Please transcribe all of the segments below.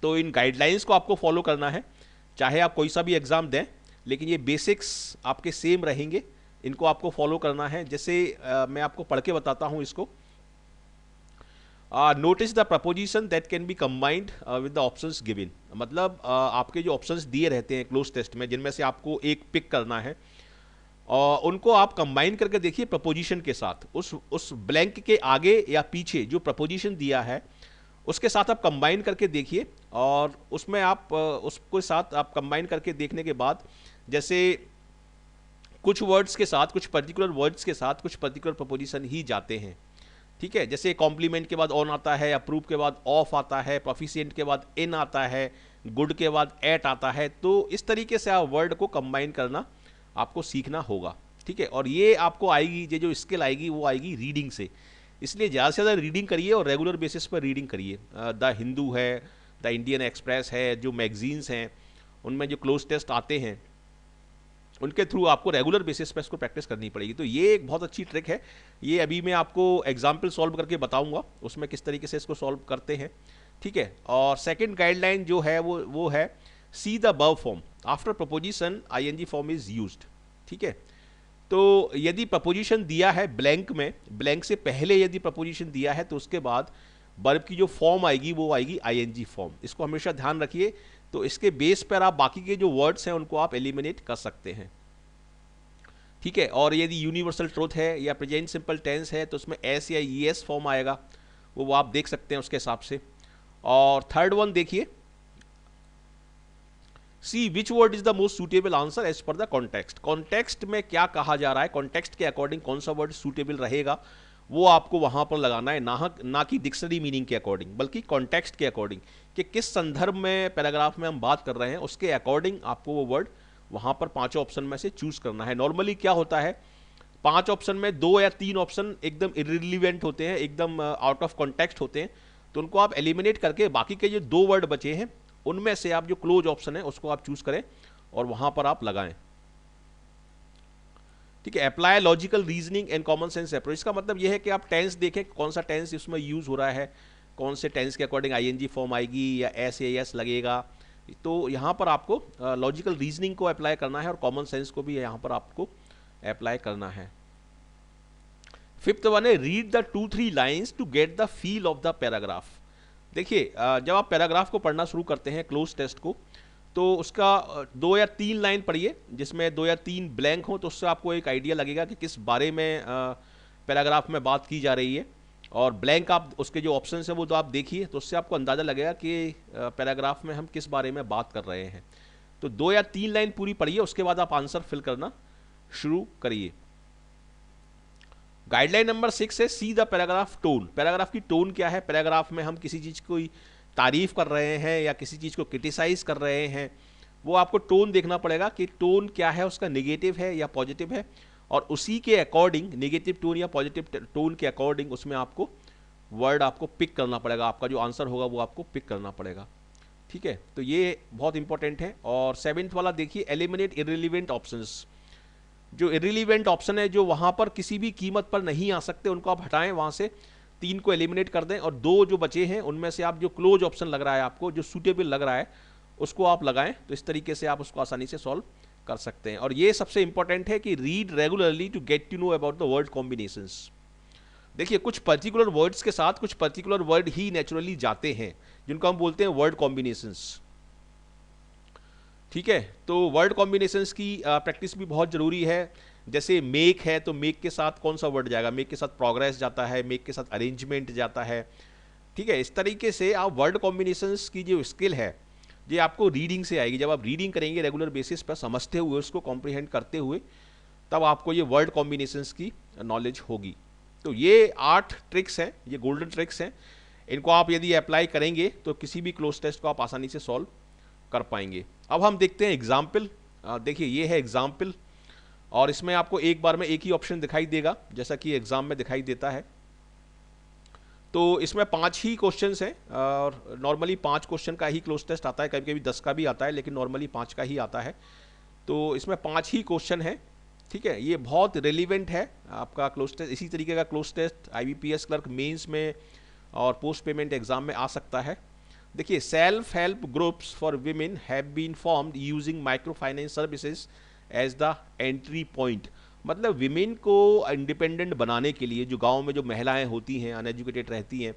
तो इन गाइडलाइंस को आपको फॉलो करना है, चाहे आप कोई सा भी एग्ज़ाम दें, लेकिन ये बेसिक्स आपके सेम रहेंगे, इनको आपको फॉलो करना है। जैसे मैं आपको पढ़ के बताता हूँ इसको। Notice the preposition that can be combined with the options given. मतलब आपके जो ऑप्शंस दिए रहते हैं क्लोज टेस्ट में, जिनमें से आपको एक पिक करना है, और उनको आप कंबाइन करके देखिए प्रपोजिशन के साथ, उस ब्लैंक के आगे या पीछे जो प्रपोजिशन दिया है उसके साथ आप कंबाइन करके देखिए, और उसमें आप उसके साथ आप कंबाइन करके देखने के बाद, जैसे कुछ वर्ड्स के साथ, कुछ पर्टिकुलर वर्ड्स के साथ कुछ पर्टिकुलर प्रपोजिशन ही जाते हैं, ठीक है। जैसे कॉम्प्लीमेंट के बाद ऑन आता है, अप्रूव के बाद ऑफ आता है, प्रोफिशिएंट के बाद इन आता है, गुड के बाद एट आता है। तो इस तरीके से आप वर्ड को कंबाइन करना आपको सीखना होगा, ठीक है। और ये आपको आएगी, ये जो स्किल आएगी वो आएगी रीडिंग से, इसलिए ज़्यादा से ज़्यादा रीडिंग करिए और रेगुलर बेसिस पर रीडिंग करिए। द हिंदू है, द इंडियन एक्सप्रेस है, जो मैगजीन्स हैं उनमें जो क्लोज टेस्ट आते हैं उनके थ्रू आपको रेगुलर बेसिस पर इसको प्रैक्टिस करनी पड़ेगी। तो ये एक बहुत अच्छी ट्रिक है। ये अभी मैं आपको एग्जाम्पल सॉल्व करके बताऊंगा उसमें किस तरीके से इसको सॉल्व करते हैं, ठीक है। और सेकंड गाइडलाइन जो है वो है see the above form after preposition I N G form is used, ठीक है। तो यदि प्रपोजिशन दिया है ब्लैंक में, ब्लैंक से पहले यदि प्रपोजिशन दिया है तो उसके बाद वर्ब की जो फॉर्म आएगी वो आएगी आईएनजी फॉर्म। इसको हमेशा ध्यान रखिए। तो इसके बेस पर आप बाकी के जो वर्ड्स हैं उनको आप एलिमिनेट कर सकते हैं, ठीक है। और यदि यूनिवर्सल ट्रूथ है या प्रेजेंट सिंपल टेंस है तो उसमें एस या ईएस फॉर्म आएगा, वो आप देख सकते हैं उसके हिसाब से। और थर्ड वन देखिए, see which word is the most suitable answer as per the context. Context में क्या कहा जा रहा है, कॉन्टेक्स्ट के अकॉर्डिंग कौन सा वर्ड सूटेबल रहेगा वो आपको वहां पर लगाना है, ना कि डिक्शनरी मीनिंग के अकॉर्डिंग, बल्कि कॉन्टेक्स्ट के अकॉर्डिंग कि किस संदर्भ में पैराग्राफ में हम बात कर रहे हैं उसके अकॉर्डिंग आपको वो वर्ड वहां पर पांचों ऑप्शन में से चूज करना है। नॉर्मली क्या होता है, 5 ऑप्शन में 2 या 3 ऑप्शन एकदम इरिलीवेंट होते हैं, एकदम आउट ऑफ कॉन्टेक्स्ट होते हैं, तो उनको आप एलिमिनेट करके बाकी के जो 2 वर्ड बचे हैं उनमें से आप जो क्लोज ऑप्शन है उसको आप चूज करें और वहां पर आप लगाएं, ठीक है। Apply logical reasoning and common sense approach. इसका मतलब यह है कि आप टेंस देखें कौन सा टेंस इसमें यूज हो रहा है, कौन से टेंस के अकॉर्डिंग आईएनजी फॉर्म आएगी या एस या एस लगेगा। तो यहाँ पर आपको लॉजिकल रीजनिंग को अप्लाई करना है और कॉमन सेंस को भी यहाँ पर आपको अप्लाई करना है। फिफ्थ वन है read the 2-3 lines to get the feel of the paragraph. देखिए जब आप पैराग्राफ को पढ़ना शुरू करते हैं क्लोज टेस्ट को, तो उसका 2 या 3 लाइन पढ़िए जिसमें 2 या 3 ब्लैंक हो, तो उससे आपको एक आइडिया लगेगा कि किस बारे में पैराग्राफ में बात की जा रही है। और ब्लैंक आप उसके जो ऑप्शन है वो तो आप देखिए, तो उससे आपको अंदाज़ा लगेगा कि पैराग्राफ में हम किस बारे में बात कर रहे हैं। तो 2 या 3 लाइन पूरी पढ़िए, उसके बाद आप आंसर फिल करना शुरू करिए। गाइडलाइन नंबर 6 है see the paragraph tone. Paragraph की टोन क्या है, पैराग्राफ में हम किसी चीज़ की तारीफ कर रहे हैं या किसी चीज़ को क्रिटिसाइज कर रहे हैं, वो आपको टोन देखना पड़ेगा कि टोन क्या है, उसका नेगेटिव है या पॉजिटिव है, और उसी के अकॉर्डिंग नेगेटिव टोन या पॉजिटिव टोन के अकॉर्डिंग उसमें आपको वर्ड आपको पिक करना पड़ेगा, आपका जो आंसर होगा वो आपको पिक करना पड़ेगा, ठीक है। तो ये बहुत इंपॉर्टेंट है। और 7th वाला देखिए एलिमिनेट इररिलेवेंट ऑप्शंस। जो इररिलेवेंट ऑप्शन है जो वहां पर किसी भी कीमत पर नहीं आ सकते उनको आप हटाएं, वहां से 3 को एलिमिनेट कर दें और 2 जो बचे हैं उनमें से आप जो क्लोज ऑप्शन लग रहा है आपको, जो सूटेबल लग रहा है उसको आप लगाएं। तो इस तरीके से आप उसको आसानी से सॉल्व कर सकते हैं। और ये सबसे इंपॉर्टेंट है कि read regularly to get to know about the word combinations. देखिए कुछ पर्टिकुलर वर्ड्स के साथ कुछ पर्टिकुलर वर्ड ही नेचुरली जाते हैं जिनको हम बोलते हैं वर्ड कॉम्बिनेशंस, ठीक है। तो वर्ड कॉम्बिनेशंस की प्रैक्टिस भी बहुत ज़रूरी है। जैसे मेक है तो मेक के साथ कौन सा वर्ड जाएगा, मेक के साथ प्रोग्रेस जाता है, मेक के साथ अरेंजमेंट जाता है, ठीक है। इस तरीके से आप वर्ड कॉम्बिनेशंस की जो स्किल है ये आपको रीडिंग से आएगी। जब आप रीडिंग करेंगे रेगुलर बेसिस पर समझते हुए उसको कॉम्प्रिहेंड करते हुए, तब आपको ये वर्ड कॉम्बिनेशंस की नॉलेज होगी। तो ये 8 ट्रिक्स हैं, ये गोल्डन ट्रिक्स हैं। इनको आप यदि अप्लाई करेंगे तो किसी भी क्लोज टेस्ट को आप आसानी से सॉल्व कर पाएंगे। अब हम देखते हैं एग्जाम्पल। देखिए ये है एग्जाम्पल और इसमें आपको एक बार में एक ही ऑप्शन दिखाई देगा जैसा कि एग्जाम में दिखाई देता है। तो इसमें 5 ही क्वेश्चंस हैं और नॉर्मली 5 क्वेश्चन का ही क्लोज टेस्ट आता है, कभी कभी 10 का भी आता है, लेकिन नॉर्मली 5 का ही आता है। तो इसमें 5 ही क्वेश्चन है, ठीक है। ये बहुत रेलिवेंट है आपका क्लोज टेस्ट। इसी तरीके का cloze test IBPS clerk mains में और पोस्ट पेमेंट एग्जाम में आ सकता है। देखिए, self help groups for women have been formed using micro finance services as the entry point. मतलब विमेन को इंडिपेंडेंट बनाने के लिए, जो गांव में जो महिलाएं होती हैं, अनएजुकेटेड रहती हैं,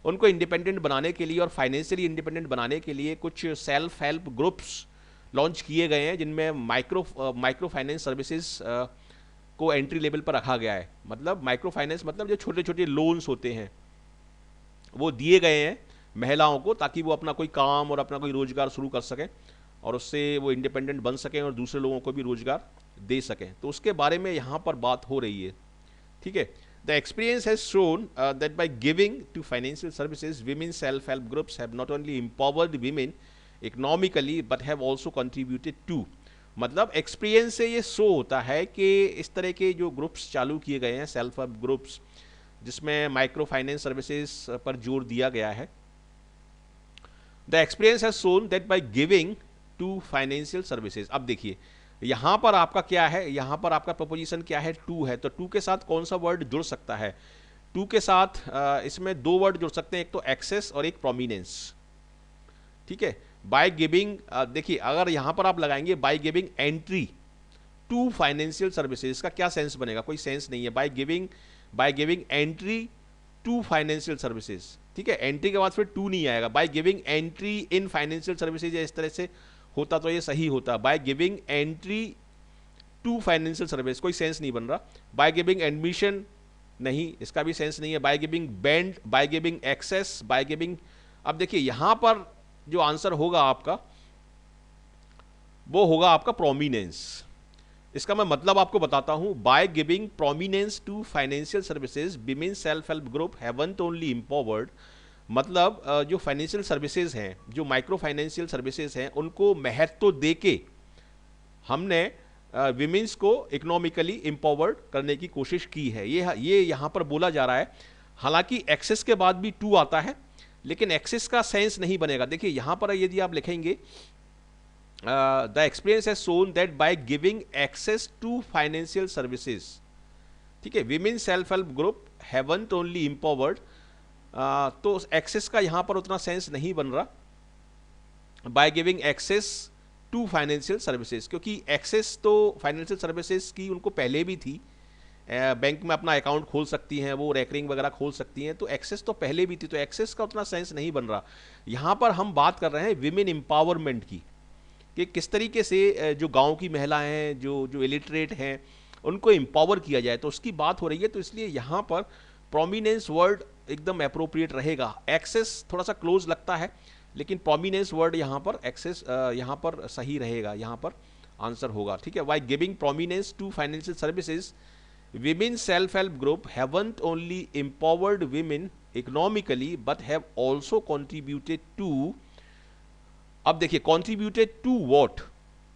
उनको इंडिपेंडेंट बनाने के लिए और फाइनेंशियली इंडिपेंडेंट बनाने के लिए कुछ सेल्फ हेल्प ग्रुप्स लॉन्च किए गए हैं, जिनमें माइक्रो फाइनेंस सर्विसेज को एंट्री लेवल पर रखा गया है। मतलब माइक्रो फाइनेंस मतलब जो छोटे छोटे लोन्स होते हैं वो दिए गए हैं महिलाओं को, ताकि वो अपना कोई काम और अपना कोई रोजगार शुरू कर सकें और उससे वो इंडिपेंडेंट बन सकें और दूसरे लोगों को भी रोजगार दे सकें। तो उसके बारे में यहाँ पर बात हो रही है, ठीक है। The experience has shown that by giving to financial services women self help groups have not only empowered women economically but have also contributed to. मतलब एक्सपीरियंस से ये शो होता है कि इस तरह के जो ग्रुप्स चालू किए गए हैं, सेल्फ हेल्प ग्रुप्स, जिसमें माइक्रो फाइनेंस सर्विसेज पर जोर दिया गया है, the experience has shown that by giving to financial services. अब देखिए यहां पर आपका क्या है, यहां पर आपका प्रपोजिशन क्या है, टू है। तो टू के साथ कौन सा वर्ड जुड़ सकता है? टू के साथ इसमें दो वर्ड जुड़ सकते हैं, एक तो एक्सेस और एक प्रोमिनेंस, ठीक है। बाय गिविंग, देखिए अगर यहां पर आप लगाएंगे by giving entry to financial services, का क्या सेंस बनेगा? कोई सेंस नहीं है। By giving entry to financial services, ठीक है। एंट्री के बाद फिर टू नहीं आएगा। By giving entry in financial services, इस तरह से होता तो ये सही होता। By giving entry to financial service, कोई सेंस नहीं बन रहा। बाय गिविंग एडमिशन, नहीं, इसका भी सेंस नहीं है। By giving bend, by giving access, by giving, अब देखिए यहां पर जो आंसर होगा आपका वो होगा आपका प्रोमिनेंस। इसका मैं मतलब आपको बताता हूं। By giving prominence to financial services women self help group haven't only empowered, मतलब जो फाइनेंशियल सर्विसेज हैं, जो माइक्रो फाइनेंशियल सर्विसेज हैं, उनको महत्व देके हमने विमेंस को इकोनॉमिकली एम्पावर्ड करने की कोशिश की है। ये यहाँ पर बोला जा रहा है। हालांकि एक्सेस के बाद भी टू आता है, लेकिन एक्सेस का सेंस नहीं बनेगा। देखिए यहाँ पर यदि आप लिखेंगे the experience has shown that by giving access to financial services, ठीक है, women self help group haven't only empowered, तो एक्सेस का यहां पर उतना सेंस नहीं बन रहा by giving access to financial services, क्योंकि एक्सेस तो फाइनेंशियल सर्विसेज की उनको पहले भी थी। बैंक में अपना अकाउंट खोल सकती हैं, वो रेकरिंग वगैरह खोल सकती हैं, तो एक्सेस तो पहले भी थी, तो एक्सेस का उतना सेंस नहीं बन रहा। यहां पर हम बात कर रहे हैं विमेन एम्पावरमेंट की, कि किस तरीके से जो गांव की महिलाएं हैं, जो इलिटरेट हैं, उनको एम्पावर किया जाए, तो उसकी बात हो रही है। तो इसलिए यहाँ पर प्रोमिनेंस वर्ड एकदम अप्रोप्रिएट रहेगा। एक्सेस थोड़ा सा क्लोज लगता है, लेकिन प्रोमिनेंस वर्ड यहाँ पर एक्सेस यहाँ पर सही रहेगा, यहाँ पर आंसर होगा, ठीक है। By giving prominence to financial services women self help group haven't only empowered women economically but have also contributed to, अब देखिए कॉन्ट्रीब्यूटेड टू वॉट,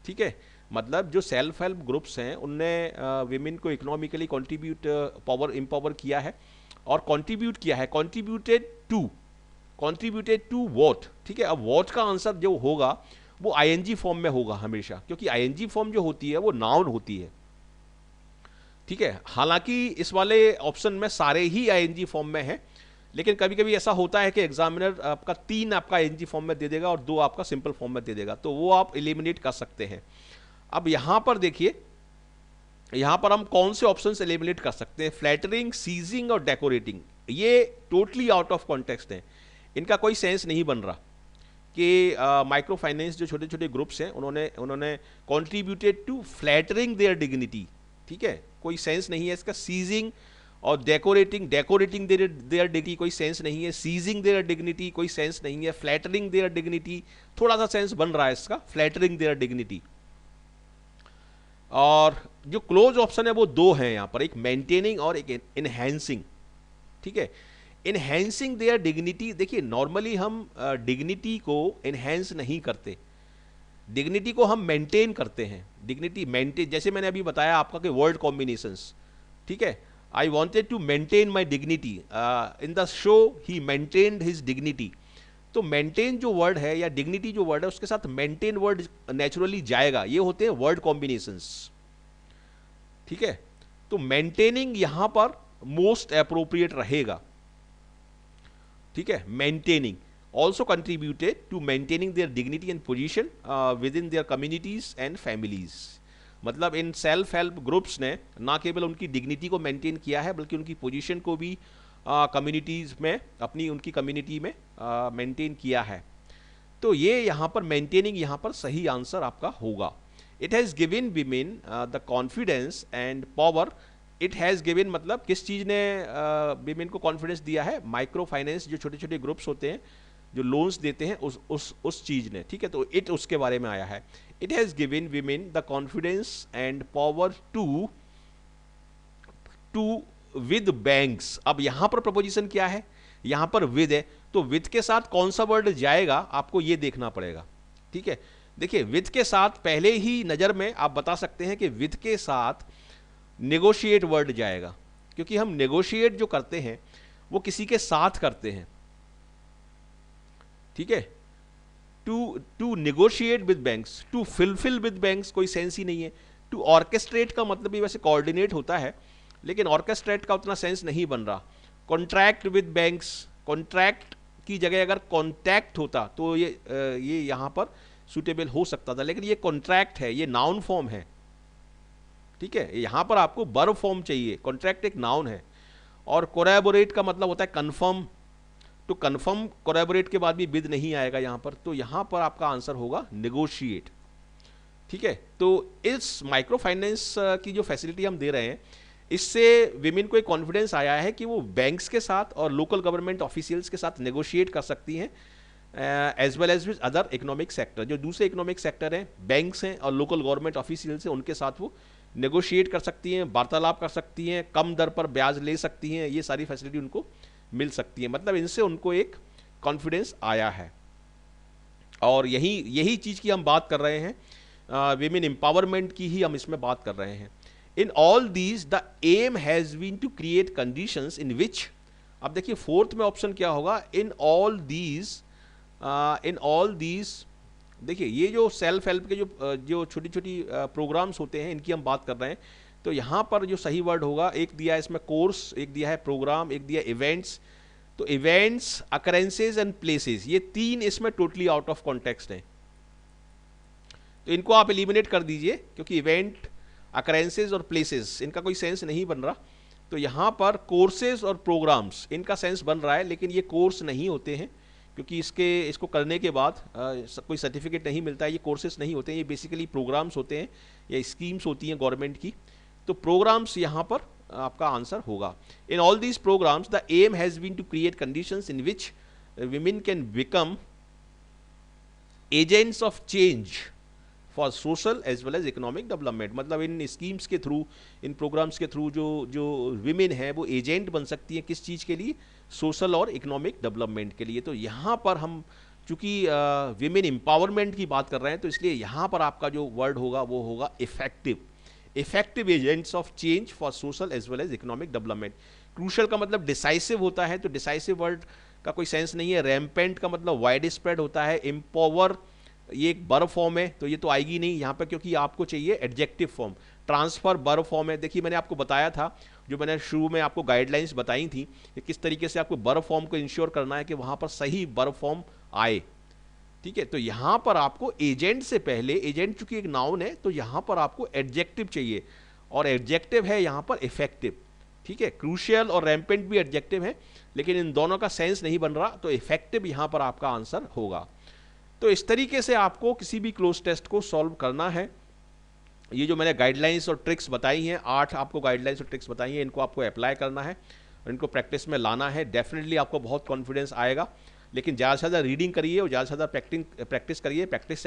ठीक है। मतलब जो सेल्फ हेल्प ग्रुप्स हैं उनने विमेन को इकोनॉमिकली एम्पावर किया है और कंट्रीब्यूट किया है। कंट्रीब्यूटेड टू वॉट, ठीक है। अब वॉट का आंसर जो होगा वो आईएनजी फॉर्म में होगा हमेशा, क्योंकि आईएनजी फॉर्म जो होती है वो नाउन होती है, ठीक है। हालांकि इस वाले ऑप्शन में सारे ही आईएनजी फॉर्म में है, लेकिन कभी कभी ऐसा होता है कि एग्जामिनर आपका 3 आपका आईएनजी फॉर्म में दे देगा और 2 आपका सिंपल फॉर्म में दे देगा, तो वो आप एलिमिनेट कर सकते हैं। अब यहां पर देखिए, यहां पर हम कौन से ऑप्शन एलिमिनेट कर सकते हैं? फ्लैटरिंग, सीजिंग और डेकोरेटिंग, ये टोटली आउट ऑफ कॉन्टेक्स्ट हैं, इनका कोई सेंस नहीं बन रहा कि माइक्रो फाइनेंस जो छोटे छोटे ग्रुप्स हैं उन्होंने contributed to flattering their dignity, ठीक है, कोई सेंस नहीं है इसका। सीजिंग और डेकोरेटिंग देयर डिग्निटी, कोई सेंस नहीं है। सीजिंग देयर डिग्निटी, कोई सेंस नहीं है। फ्लैटरिंग देयर डिग्निटी, थोड़ा सा सेंस बन रहा है इसका, फ्लैटरिंग देयर डिग्निटी। और जो क्लोज ऑप्शन है वो 2 हैं यहां पर, एक मेंटेनिंग और एक इनहैंसिंग, ठीक है। इनहैंसिंग देयर डिग्निटी, देखिए नॉर्मली हम डिग्निटी को इनहैंस नहीं करते, डिग्निटी को हम मेंटेन करते हैं। डिग्निटी मेंटेन, जैसे मैंने अभी बताया आपका कि वर्ड कॉम्बिनेशंस, ठीक है। I wanted to maintain my dignity, in the show he maintained his dignity, तो मेंटेन जो वर्ड है या डिग्निटी जो वर्ड है उसके साथ मेंटेन वर्ड नेचुरली जाएगा, ये होते हैं वर्ड कॉम्बिनेशंस, ठीक है। तो मेंटेनिंग यहां पर मोस्ट अप्रोप्रिएट रहेगा, ठीक है, maintaining. also contributed to maintaining their dignity and position within their communities and families। मतलब इन सेल्फ हेल्प ग्रुप्स ने ना केवल उनकी डिग्निटी को मेंटेन किया है बल्कि उनकी पोजीशन को भी कम्युनिटीज़ में, अपनी उनकी कम्युनिटी में मेंटेन किया है। तो ये यहाँ पर मेंटेनिंग यहाँ पर सही आंसर आपका होगा। It has given women the confidence and power. It has given मतलब किस चीज़ ने विमेन को कॉन्फिडेंस दिया है? माइक्रो फाइनेंस, जो छोटे छोटे ग्रुप्स होते हैं जो लोन्स देते हैं, उस चीज़ ने, ठीक है। तो इट उसके बारे में आया है। It has given women the confidence and power to with banks. अब यहाँ पर प्रपोजिशन क्या है? यहाँ पर विद है, तो विद के साथ कौन सा वर्ड जाएगा आपको ये देखना पड़ेगा, ठीक है। देखिए विद के साथ पहले ही नज़र में आप बता सकते हैं कि विद के साथ नेगोशिएट वर्ड जाएगा, क्योंकि हम नेगोशिएट जो करते हैं वो किसी के साथ करते हैं, ठीक है। To negotiate with banks, to fulfil with banks कोई सेंस ही नहीं है। टू ऑर्केस्ट्रेट का मतलब भी वैसे कोऑर्डिनेट होता है, लेकिन ऑर्केस्ट्रेट का उतना सेंस नहीं बन रहा। कॉन्ट्रैक्ट विद बैंक्स, कॉन्ट्रैक्ट की जगह अगर कॉन्टैक्ट होता तो ये यहाँ पर सूटेबल हो सकता था, लेकिन ये कॉन्ट्रैक्ट है, ये नाउन फॉर्म है, ठीक है। यहाँ पर आपको वर्ब फॉर्म चाहिए। कॉन्ट्रैक्ट एक नाउन है। और कोलैबोरेट का मतलब होता है कन्फर्म, तो कन्फर्म कोलैबोरेट के बाद भी विद नहीं आएगा यहाँ पर, तो यहाँ पर आपका आंसर होगा नेगोशिएट, ठीक है। तो इस माइक्रो फाइनेंस की जो फैसिलिटी हम दे रहे हैं, इससे विमेन को एक कॉन्फिडेंस आया है कि वो बैंक्स के साथ और लोकल गवर्नमेंट ऑफिशियल्स के साथ नेगोशिएट कर सकती हैं, as well as with other economic sector. जो दूसरे इकोनॉमिक सेक्टर हैं, बैंक्स हैं और लोकल गवर्नमेंट ऑफिशियल्स हैं, उनके साथ वो नेगोशिएट कर सकती हैं, वार्तालाप कर सकती हैं, कम दर पर ब्याज ले सकती हैं, ये सारी फैसिलिटी उनको मिल सकती है। मतलब इनसे उनको एक कॉन्फिडेंस आया है। और यही चीज़ की हम बात कर रहे हैं, विमेन एम्पावरमेंट की ही हम इसमें बात कर रहे हैं। In all these the aim has been to create conditions in which, अब देखिए फोर्थ में ऑप्शन क्या होगा? In all these. देखिए ये जो सेल्फ हेल्प के जो छोटी छोटी प्रोग्राम्स होते हैं, इनकी हम बात कर रहे हैं। तो यहाँ पर जो सही वर्ड होगा, एक दिया है इसमें कोर्स, एक दिया है प्रोग्राम, एक दिया इवेंट्स। तो इवेंट्स, अकरेंसेज एंड प्लेसेस, ये तीन इसमें टोटली आउट ऑफ कॉन्टेक्स्ट हैं, तो इनको आप एलिमिनेट कर दीजिए, क्योंकि इवेंट, अकरेंसेज और प्लेसेस, इनका कोई सेंस नहीं बन रहा। तो यहाँ पर कोर्सेज और प्रोग्राम्स, इनका सेंस बन रहा है, लेकिन ये कोर्स नहीं होते हैं, क्योंकि इसको करने के बाद कोई सर्टिफिकेट नहीं मिलता है। ये कोर्सेज नहीं होते हैं, ये बेसिकली प्रोग्राम्स होते हैं या स्कीम्स होती हैं गवर्नमेंट की। तो प्रोग्राम्स यहाँ पर आपका आंसर होगा। In all these programmes the aim has been to create conditions in which women can become agents of change for social as well as economic development. मतलब इन स्कीम्स के थ्रू, इन प्रोग्राम्स के through जो women है वो agent बन सकती हैं, किस चीज़ के लिए? सोशल और इकोनॉमिक डेवलपमेंट के लिए। तो यहाँ पर हम चूँकि विमेन एम्पावरमेंट की बात कर रहे हैं, तो इसलिए यहाँ पर आपका जो वर्ड होगा वो होगा effective agents of change for social as well as economic development. Crucial का मतलब डिसाइसिव होता है, तो डिसाइसिव वर्ड का कोई सेंस नहीं है। रैम्पेंट का मतलब वाइड स्प्रेड होता है। एम्पावर ये एक वर्ब फॉर्म है, तो ये तो आएगी नहीं यहाँ पर, क्योंकि आपको चाहिए adjective form. Transfer verb form है। देखिए मैंने आपको बताया था, जो मैंने शुरू में आपको गाइडलाइंस बताई थी कि किस तरीके से आपको वर्ब फॉर्म को इंश्योर करना है कि वहाँ पर सही वर्ब फॉर्म आए, ठीक है। तो यहाँ पर आपको एजेंट से पहले, एजेंट चूंकि एक नाउन है, तो यहाँ पर आपको एडजेक्टिव चाहिए, और एडजेक्टिव है यहाँ पर इफेक्टिव, ठीक है। क्रूशियल और रैम्पेंट भी एडजेक्टिव है, लेकिन इन दोनों का सेंस नहीं बन रहा, तो इफेक्टिव यहाँ पर आपका आंसर होगा। तो इस तरीके से आपको किसी भी क्लोज टेस्ट को सॉल्व करना है। ये जो मैंने गाइडलाइंस और ट्रिक्स बताई हैं, 8 आपको गाइडलाइंस और ट्रिक्स बताई हैं, इनको आपको अप्लाई करना है और इनको प्रैक्टिस में लाना है। डेफिनेटली आपको बहुत कॉन्फिडेंस आएगा, लेकिन ज़्यादा से ज़्यादा रीडिंग करिए और ज़्यादा से ज़्यादा प्रैक्टिस करिए। प्रैक्टिस